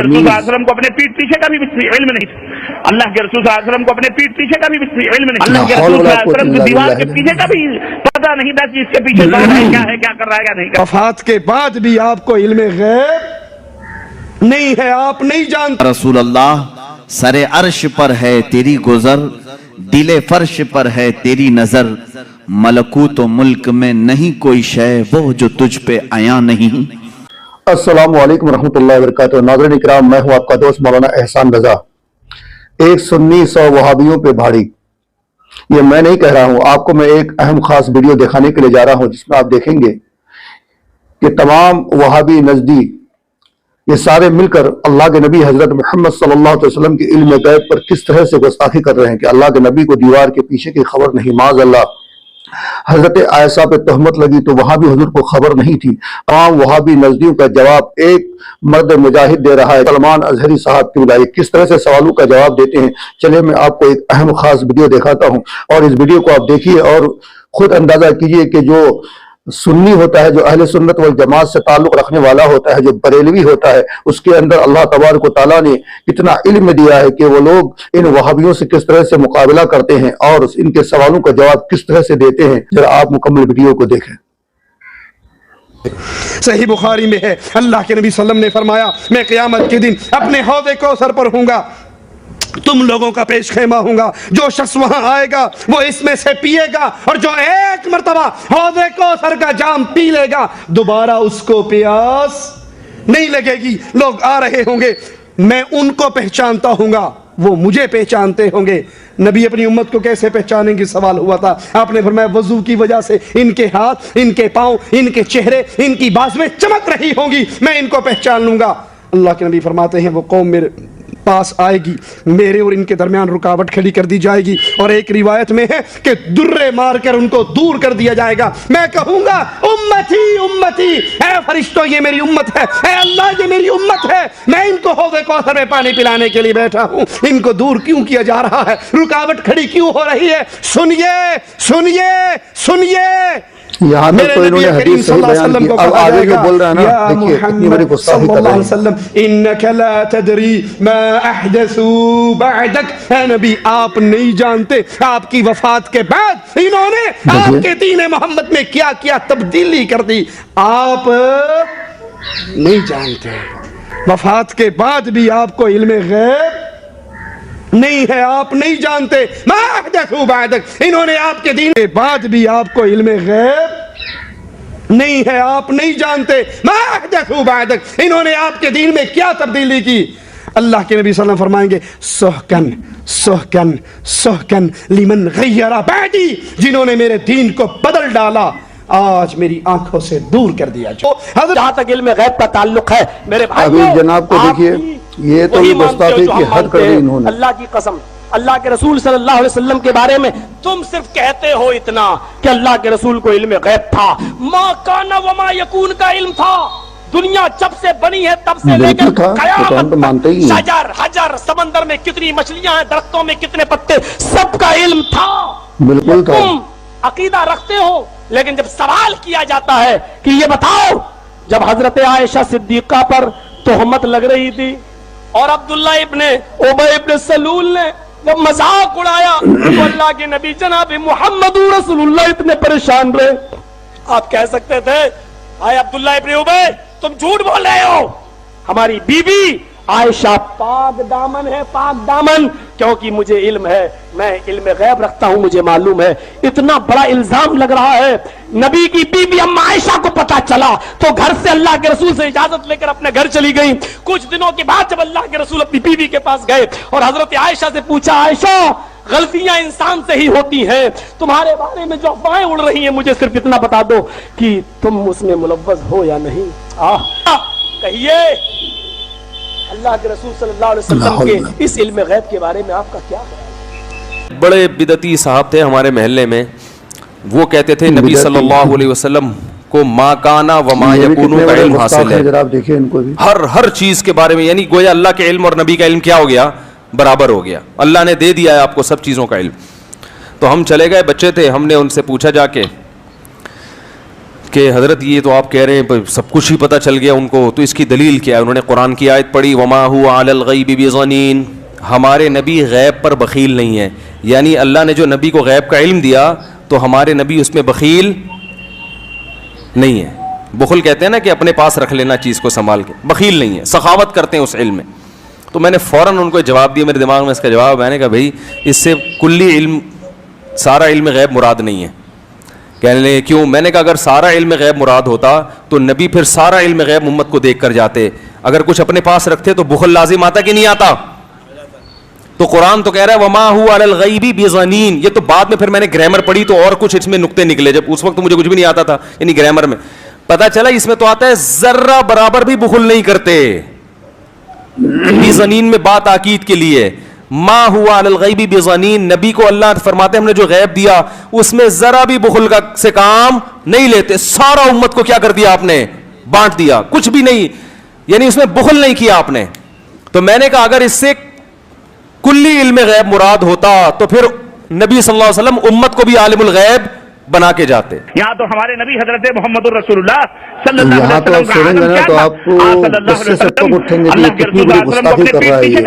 رسول صلی اللہ علیہ وسلم کو اپنے پیٹ پیچھے کا بھی علم نہیں تھا. اللہ کے رسول صلی اللہ علیہ وسلم کو اپنے پیٹ پیچھے کا بھی علم نہیں. اللہ کے رسول صلی اللہ علیہ وسلم کو دیوار کے پیچھے کا بھی پتہ نہیں تھا کہ اس کے پیچھے کیا ہے, کیا کر رہا ہے, کیا نہیں کر رہا. وفات کے بعد بھی آپ کو علم غیب نہیں ہے, آپ نہیں جانتے. رسول اللہ سر عرش پر ہے تیری گزر, دل فرش پر ہے تیری نظر, ملکوت و ملک میں نہیں کوئی شے وہ جو تجھ پہ عیاں نہیں. السلام علیکم ورحمۃ اللہ وبرکاتہ. ناظرین اکرام, میں ہوں آپ کا دوست مولانا احسان رضا. ایک سنی 100 وہابیوں پہ بھاڑی, یہ میں نہیں کہہ رہا ہوں, آپ کو میں ایک اہم خاص ویڈیو دکھانے کے لیے جا رہا ہوں جس میں آپ دیکھیں گے کہ تمام وہابی نزدی یہ سارے مل کر اللہ کے نبی حضرت محمد صلی اللہ علیہ وسلم کے علم غیب پر کس طرح سے گستاخی کر رہے ہیں کہ اللہ کے نبی کو دیوار کے پیچھے کی خبر نہیں. معاذ اللہ, حضرت عائشہ پہ تہمت لگی تو وہاں بھی حضور کو خبر نہیں تھی. تمام وہابی نزدیوں کا جواب ایک مرد مجاہد دے رہا ہے, سلمان ازہری صاحب کی بلائے. کس طرح سے سوالوں کا جواب دیتے ہیں, چلے میں آپ کو ایک اہم خاص ویڈیو دکھاتا ہوں, اور اس ویڈیو کو آپ دیکھیے اور خود اندازہ کیجئے کہ جو سنی ہوتا ہے, جو اہل سنت والجماعت سے تعلق رکھنے والا ہوتا ہے, جو بریلوی ہوتا ہے, اس کے اندر اللہ تبارک و تعالیٰ نے اتنا علم دیا ہے کہ وہ لوگ ان وہابیوں سے کس طرح سے مقابلہ کرتے ہیں اور ان کے سوالوں کا جواب کس طرح سے دیتے ہیں. ذرا آپ مکمل ویڈیو کو دیکھیں. صحیح بخاری میں ہے, اللہ کے نبی صلی اللہ علیہ وسلم نے فرمایا, میں قیامت کے دن اپنے حوض کوثر پر ہوں گا, تم لوگوں کا پیش خیمہ ہوں گا, جو شخص وہاں آئے گا وہ اس میں سے پیے گا, اور جو ایک مرتبہ حوض کوثر کا جام پی لے گا دوبارہ اس کو پیاس نہیں لگے گی. لوگ آ رہے ہوں گے, میں ان کو پہچانتا ہوں گا, وہ مجھے پہچانتے ہوں گے. نبی اپنی امت کو کیسے پہچانیں گے, سوال ہوا تھا. آپ نے فرمایا وضو کی وجہ سے ان کے ہاتھ, ان کے پاؤں, ان کے چہرے, ان کی بازویں چمک رہی ہوں گی, میں ان کو پہچان لوں گا. اللہ کے نبی فرماتے ہیں وہ قوم میرے پاس آئے گی, میرے اور ان کے درمیان رکاوٹ کھڑی کر دی جائے گی, اور ایک روایت میں ہے کہ درے مار کر ان کو دور کر دیا جائے گا. میں کہوں گا امتی امتی, اے فرشتوں یہ میری امت ہے, اے اللہ یہ میری امت ہے, میں ان کو حوض کوثر میں پانی پلانے کے لیے بیٹھا ہوں, ان کو دور کیوں کیا جا رہا ہے, رکاوٹ کھڑی کیوں ہو رہی ہے؟ سنیے سنیے سنیے. یہاں تک تو انہوں نے حدیث صحیح بیان کی, اب آگے جو بول رہا ہے نا, دیکھیے اتنی بڑی گستاخی کر رہے ہیں. انک لا تدری ما احدثوا بعدک, اے نبی آپ نہیں جانتے آپ کی وفات کے بعد انہوں نے آپ کے دین محمد میں کیا کیا تبدیلی کر دی. آپ نہیں جانتے, وفات کے بعد بھی آپ کو علم غیب نہیں ہے, آپ نہیں جانتے. ما احدثوا بعدک, انہوں نے آپ کے دین کے بعد بھی آپ کو علم غیب نہیں ہے, آپ نہیں جانتے. ما احدثوا بعدک, انہوں نے آپ کے دین میں کیا تبدیلی کی. اللہ کے نبی صلی اللہ علیہ وسلم فرمائیں گے سحقن سحقن سحقن لمن غیر بعدی, جنہوں نے میرے دین کو بدل ڈالا آج میری آنکھوں سے دور کر دیا. جہاں تک علم غیب کا تعلق ہے میرے ابھی جناب کو دیکھیے, یہ تو گستاخی کی حد کر دی انہوں نے. اللہ کی قسم, اللہ کے رسول صلی اللہ علیہ وسلم کے بارے میں تم صرف کہتے ہو اتنا کہ اللہ کے رسول کو علم غیب تھا. ما کان وما یکون کا علم تھا. دنیا جب سے بنی ہے تب سے لے کر قیامت تک شجر حجر, سمندر میں کتنی مچھلیاں ہیں, درختوں میں کتنے پتے, سب کا علم تھا. بالکل تھا. تم عقیدہ رکھتے ہو, لیکن جب سوال کیا جاتا ہے کہ یہ بتاؤ, جب حضرت عائشہ صدیقہ پر تہمت لگ رہی تھی اور عبداللہ ابن ابی ابن سلول نے جب مذاق اڑایا تو اللہ کے نبی جناب محمد رسول اللہ اتنے پریشان رہے. آپ کہہ سکتے تھے آئے عبداللہ ابن ابی تم جھوٹ بول رہے ہو, ہماری بیوی عائشہ پاک دامن ہے, پاک دامن, کیونکہ مجھے علم ہے, میں علم غیب رکھتا ہوں, مجھے معلوم ہے. اتنا بڑا الزام لگ رہا ہے. نبی کی بیوی اما عائشہ کو پتا چلا تو گھر سے اللہ کے رسول سے اجازت لے کر اپنے گھر چلی گئی. کچھ دنوں کے بعد جب اللہ کے رسول اپنی بیوی کے پاس گئے اور حضرت عائشہ سے پوچھا, عائشہ غلطیاں انسان سے ہی ہوتی ہیں, تمہارے بارے میں جو افواہیں اڑ رہی ہیں مجھے صرف اتنا بتا دو کہ تم اس میں ملوث ہو یا نہیں. کہیے اللہ کے رسول صلی اللہ علیہ وسلم کے اس علم غیب کے بارے میں آپ کا کیا خیال ہے؟ بڑے بدعتی صاحب تھے ہمارے محلے میں, وہ کہتے تھے نبی صلی اللہ علیہ وسلم کو ما کانا و ما یکونو کا علم حاصل ہے. ہر چیز کے بارے میں, یعنی گویا اللہ کے علم اور نبی کا علم کیا ہو گیا, برابر ہو گیا. اللہ نے دے دیا ہے آپ کو سب چیزوں کا علم. تو ہم چلے گئے, بچے تھے, ہم نے ان سے پوچھا جا کے کہ حضرت یہ تو آپ کہہ رہے ہیں سب کچھ ہی پتہ چل گیا ان کو، تو اس کی دلیل کیا ہے؟ انہوں نے قرآن کی آیت پڑھی وما هو علی الغیب بضنین، ہمارے نبی غیب پر بخیل نہیں ہے، یعنی اللہ نے جو نبی کو غیب کا علم دیا تو ہمارے نبی اس میں بخیل نہیں ہے۔ بخل کہتے ہیں نا کہ اپنے پاس رکھ لینا چیز کو سنبھال کے، بخیل نہیں ہے، سخاوت کرتے ہیں اس علم میں۔ تو میں نے فوراً ان کو جواب دیا، میرے دماغ میں اس کا جواب، میں نے کہا بھائی اس سے کلی علم، سارا علم غیب مراد نہیں ہے۔ کہنے لگے کیوں؟ میں نے کہا اگر سارا علم غیب مراد ہوتا تو نبی پھر سارا علم غیب امت کو دیکھ کر جاتے، اگر کچھ اپنے پاس رکھتے تو بخل لازم آتا کہ نہیں آتا؟ تو قرآن تو کہہ رہا ہے وما هو علی الغیب بضنین، یہ تو بعد میں پھر میں نے گرامر پڑھی تو اور کچھ اس میں نقطے نکلے، جب اس وقت مجھے کچھ بھی نہیں آتا تھا، یعنی گرامر میں پتہ چلا اس میں تو آتا ہے ذرہ برابر بھی بخل نہیں کرتے۔ بضنین میں بات تاکید کے لیے، ما ہوا علی الغیب بضنین، نبی کو اللہ فرماتے ہیں ہم نے جو غیب دیا اس میں ذرا بھی بخل کا سے کام نہیں لیتے، سارا امت کو کیا کر دیا آپ نے؟ بانٹ دیا، کچھ بھی نہیں، یعنی اس میں بخل نہیں کیا آپ نے۔ تو میں نے کہا اگر اس سے کلی علم غیب مراد ہوتا تو پھر نبی صلی اللہ علیہ وسلم امت کو بھی عالم الغیب بنا کے جاتے۔ یہاں تو ہمارے نبی حضرت محمد الرسول اللہ صلی اللہ یہاں علیہ تو آپ وسلم سنیں گے نا تو آپ کو اس سے سب کو اٹھیں گے کہ کتنی بڑی گستاخی کر رہا ہے یہ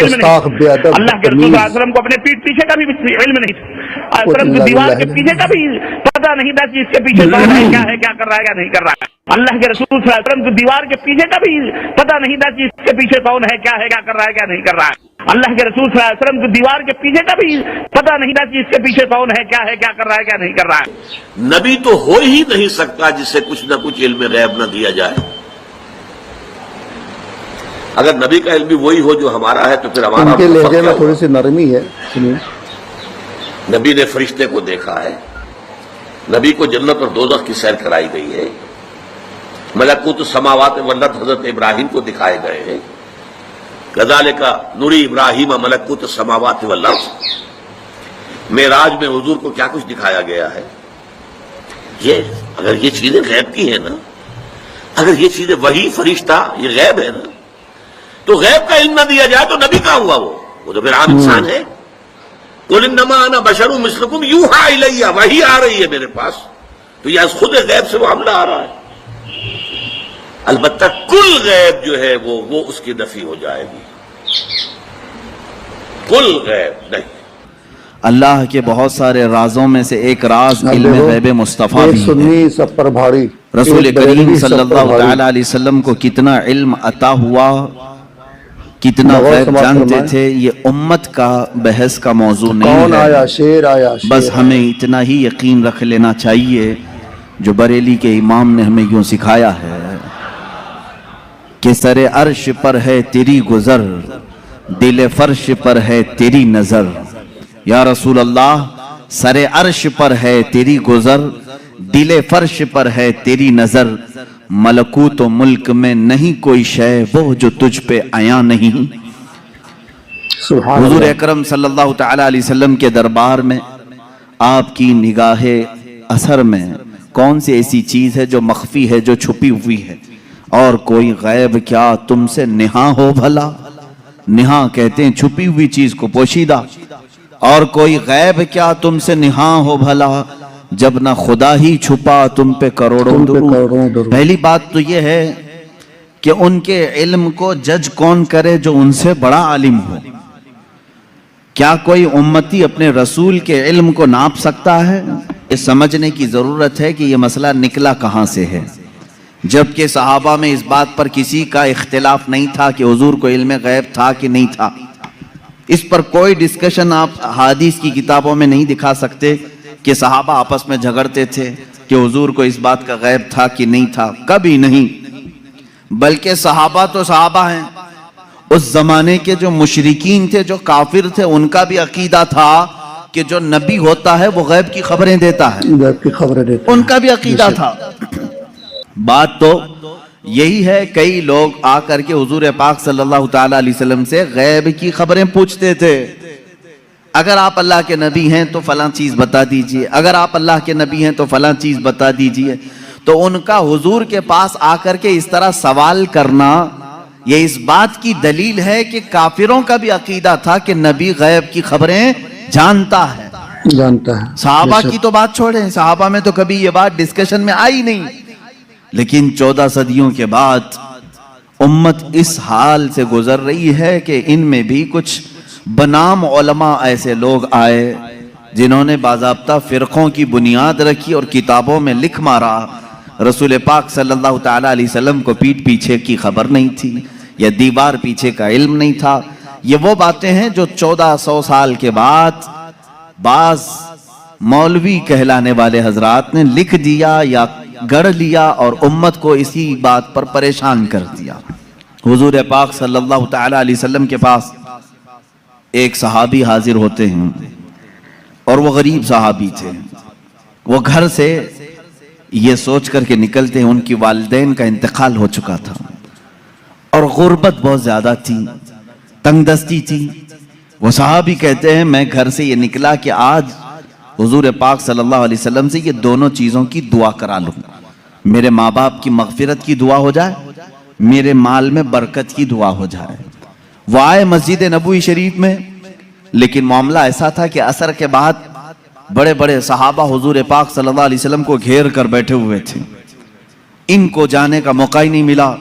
گستاخ بے ادب اللہ کے رسول صلی اللہ علیہ وسلم کو اپنے پیٹ پیچھے کا بھی علم نہیں تھا، صرف دیوار کے پیچھے کا بھی پتہ نہیں تھا کہ اس کے پیچھے کون ہے، کیا ہے، کیا کر رہا ہے، کیا نہیں کر رہا ہے۔ اللہ کے رسول صلی اللہ علیہ وسلم کو دیوار کے پیچھے کا بھی پتہ نہیں تھا کہ اس کے پیچھے کون ہے، کیا ہے، کیا کر رہا ہے، کیا نہیں کر رہا ہے۔ اللہ کے رسول صلی اللہ علیہ وسلم کو دیوار کے پیچھے کا بھی پتہ نہیں تھا کہ اس کے پیچھے کون ہے، کیا ہے، کیا کر رہا ہے، کیا نہیں کر رہا ہے۔ نبی تو ہو ہی نہیں سکتا جسے کچھ نہ کچھ علم غیب نہ دیا جائے۔ اگر نبی کا علم بھی وہی ہو جو ہمارا ہے تو پھر ہمارا ان کے لہجے میں تھوڑی سی نرمی ہے، سنیے۔ نبی نے فرشتے کو دیکھا ہے، نبی کو جنت اور دوزخ کی سیر کرائی گئی ہے، ملکوت السماوات والارض حضرت ابراہیم کو دکھائے گئے ہیں، کذالک نری ابراہیم ملکوت السماوات والارض۔ معراج میں حضور کو کیا کچھ دکھایا گیا ہے۔ یہ اگر یہ چیزیں غیب کی ہیں نا، اگر یہ چیزیں وہی فرشتہ یہ غیب ہے نا، تو غیب کا علم نہ دیا جائے تو نبی کہاں ہوا؟ وہ تو پھر عام انسان ہے۔ قل انما انا بشر مثلکم یوحی الی، وحی آ رہی ہے میرے پاس، تو یہ از خود غیب سے معاملہ آ رہا ہے۔ البتہ کل غیب جو ہے وہ اس کی نفی ہو جائے گی، کل غیب نہیں۔ اللہ کے بہت سارے رازوں میں سے ایک راز علم غیب مصطفیٰ بھی ہے۔ سنی سب پر بھاری، رسول کریم صلی اللہ تعالی علیہ وسلم کو کتنا علم عطا ہوا، کتنا غیب جانتے تھے، یہ امت کا بحث کا موضوع نہیں کون آیا ہے۔ شیر آیا شیر، بس ہمیں اتنا ہی یقین رکھ لینا چاہیے جو بریلی کے امام نے ہمیں یوں سکھایا ہے کہ سر عرش پر ہے تیری گزر، دل فرش پر ہے تیری نظر۔ یا رسول اللہ، سر عرش پر ہے تیری گزر، دل فرش پر ہے تیری نظر، ملکوت و ملک میں نہیں کوئی شے وہ جو تجھ پہ عیاں نہیں۔ سبحان حضور اللہ۔ اکرم صلی اللہ تعالی علیہ وسلم کے دربار میں آپ کی نگاہ اثر میں کون سی ایسی چیز ہے جو مخفی ہے، جو چھپی ہوئی ہے؟ اور کوئی غیب کیا تم سے نہاں ہو بھلا؟ نہاں کہتے ہیں چھپی ہوئی چیز کو، پوشیدہ۔ اور کوئی غیب کیا تم سے نہاں ہو بھلا، جب نہ خدا ہی چھپا تم پہ کروڑوں درود۔ پہلی بات تو یہ ہے کہ ان کے علم کو جج کون کرے؟ جو ان سے بڑا عالم ہو۔ کیا کوئی امتی اپنے رسول کے علم کو ناپ سکتا ہے؟ یہ سمجھنے کی ضرورت ہے کہ یہ مسئلہ نکلا کہاں سے ہے، جبکہ صحابہ میں اس بات پر کسی کا اختلاف نہیں تھا کہ حضور کو علم غیب تھا کہ نہیں تھا۔ اس پر کوئی ڈسکشن آپ حدیث کی کتابوں میں نہیں دکھا سکتے کہ صحابہ آپس میں جھگڑتے تھے کہ حضور کو اس بات کا غیب تھا کہ نہیں تھا، کبھی نہیں۔ بلکہ صحابہ تو صحابہ ہیں، اس زمانے کے جو مشرکین تھے، جو کافر تھے، ان کا بھی عقیدہ تھا کہ جو نبی ہوتا ہے وہ غیب کی خبریں دیتا ہے، غیب کی خبریں دیتا ہے، ان کا بھی عقیدہ تھا۔ بات تو یہی ہے، کئی لوگ آ کر کے حضور پاک صلی اللہ تعالی علیہ وسلم سے غیب کی خبریں پوچھتے تھے۔ اگر آپ اللہ کے نبی ہیں تو فلاں چیز بتا دیجئے، اگر آپ اللہ کے نبی ہیں تو فلاں چیز بتا دیجئے۔ تو ان کا حضور کے پاس آ کر کے اس طرح سوال کرنا یہ اس بات کی دلیل ہے کہ کافروں کا بھی عقیدہ تھا کہ نبی غیب کی خبریں جانتا ہے۔ جانتا ہے. صحابہ کی تو بات چھوڑیں، صحابہ میں تو کبھی یہ بات ڈسکشن میں آئی نہیں، لیکن 14 صدیوں کے بعد امت اس حال سے گزر رہی ہے کہ ان میں بھی کچھ بنام علماء ایسے لوگ آئے جنہوں نے باضابطہ فرقوں کی بنیاد رکھی اور کتابوں میں لکھ مارا رسول پاک صلی اللہ تعالیٰ علیہ وسلم کو پیٹھ پیچھے کی خبر نہیں تھی یا دیوار پیچھے کا علم نہیں تھا. یہ وہ باتیں ہیں جو 1400 سال کے بعد بعض مولوی کہلانے والے حضرات نے لکھ دیا یا گڑھ لیا اور امت کو اسی بات پر پریشان کر دیا. حضور پاک صلی اللہ تعالیٰ علیہ وسلم کے پاس ایک صحابی حاضر ہوتے ہیں اور وہ غریب صحابی تھے. وہ گھر سے یہ سوچ کر کے نکلتے ہیں ان کی والدین کا انتقال ہو چکا تھا اور غربت بہت زیادہ تھی، تنگ دستی تھی. وہ صحابی کہتے ہیں میں گھر سے یہ نکلا کہ آج حضور پاک صلی اللہ علیہ وسلم سے یہ دونوں چیزوں کی دعا کرا لوں. میرے ماں باپ کی مغفرت کی دعا ہو جائے، میرے مال میں برکت کی دعا ہو جائے. وہ آئے مسجد نبوی شریف میں، لیکن معاملہ ایسا تھا کہ عصر کے بعد بڑے بڑے صحابہ حضور پاک صلی اللہ علیہ وسلم کو گھیر کر بیٹھے ہوئے تھے. ان کو جانے کا موقع ہی نہیں ملا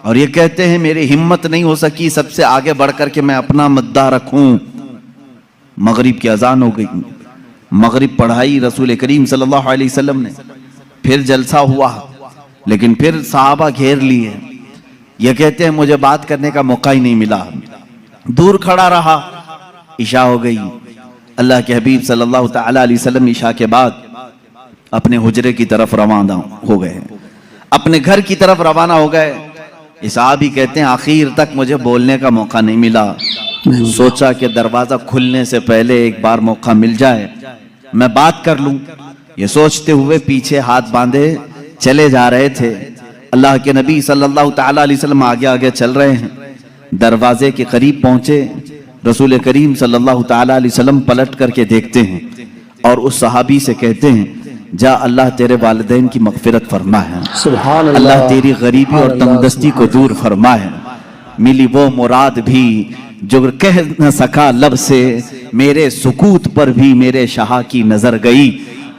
اور یہ کہتے ہیں میری ہمت نہیں ہو سکی سب سے آگے بڑھ کر کے میں اپنا مدہ رکھوں. مغرب کی اذان ہو گئی، مغرب پڑھائی رسول کریم صلی اللہ علیہ وسلم نے، پھر جلسہ ہوا لیکن پھر صحابہ گھیر لیے. یہ کہتے ہیں مجھے بات کرنے کا موقع ہی نہیں ملا، دور کھڑا رہا. عشاء ہو گئی، اللہ کے حبیب صلی اللہ تعالیٰ علیہ وسلم عشاء کے بعد اپنے حجرے کی طرف روانہ ہو گئے، اپنے گھر کی طرف روانہ ہو گئے. صحابی کہتے ہیں آخر تک مجھے بولنے کا موقع نہیں ملا. سوچا کہ دروازہ کھلنے سے پہلے ایک بار موقع مل جائے میں بات کر لوں. یہ سوچتے ہوئے پیچھے ہاتھ باندھے چلے جا رہے تھے. اللہ کے نبی صلی اللہ تعالیٰ علیہ وسلم آگے آگے چل رہے ہیں. دروازے کے قریب پہنچے، رسول کریم صلی اللہ تعالیٰ علیہ وسلم پلٹ کر کے دیکھتے ہیں اور اس صحابی سے کہتے ہیں جا اللہ تیرے والدین کی مغفرت فرما ہے، سبحان اللہ تیری غریبی اور تنگ دستی کو دور فرما ہے. ملی وہ مراد بھی جو کہہ نہ سکا لب سے، میرے سکوت پر بھی میرے شاہ کی نظر گئی.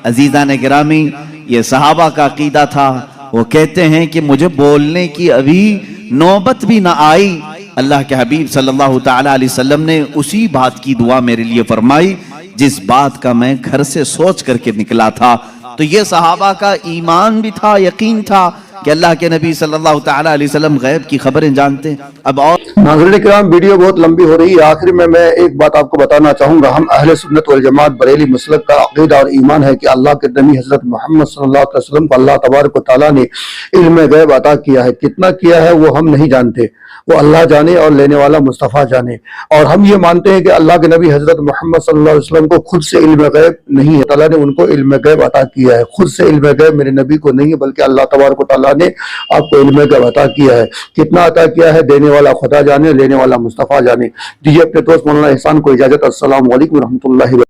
عزیزان گرامی، یہ صحابہ کا عقیدہ تھا. وہ کہتے ہیں کہ مجھے بولنے کی ابھی نوبت بھی نہ آئی، اللہ کے حبیب صلی اللہ تعالیٰ علیہ وسلم نے اسی بات کی دعا میرے لیے فرمائی جس بات کا میں گھر سے سوچ کر کے نکلا تھا. تو یہ صحابہ کا ایمان بھی تھا، یقین تھا کہ اللہ کے نبی صلی اللہ تعالیٰ علیہ وسلم غیب کی خبریں جانتے ہیں. اب اور ناظرین کرام، ویڈیو بہت لمبی ہو رہی ہے، آخر میں ایک بات آپ کو بتانا چاہوں گا. ہم اہل سنت والجماعت بریلی مسلک کا عقیدہ اور ایمان ہے کہ اللہ کے نبی حضرت محمد صلی اللہ علیہ وسلم کو اللہ تبارک و تعالیٰ نے علم غیب عطا کیا ہے. کتنا کیا ہے وہ ہم نہیں جانتے، وہ اللہ جانے اور لینے والا مصطفیٰ جانے. اور ہم یہ مانتے ہیں کہ اللہ کے نبی حضرت محمد صلی اللہ علیہ وسلم کو خود سے علم غیب نہیں ہے، تعالیٰ نے ان کو علم غیب عطا کیا ہے. خود سے علم غیب میرے نبی کو نہیں ہے بلکہ اللہ تبارک و تعالیٰ نے آپ کو علم غیب عطا کیا ہے. کتنا عطا کیا ہے دینے والا خدا جانے، لینے والا مصطفیٰ جانے. دیجیے اپنے دوست مولانا احسان کو اجازت. السلام علیکم ورحمۃ اللہ وبرکاتہ.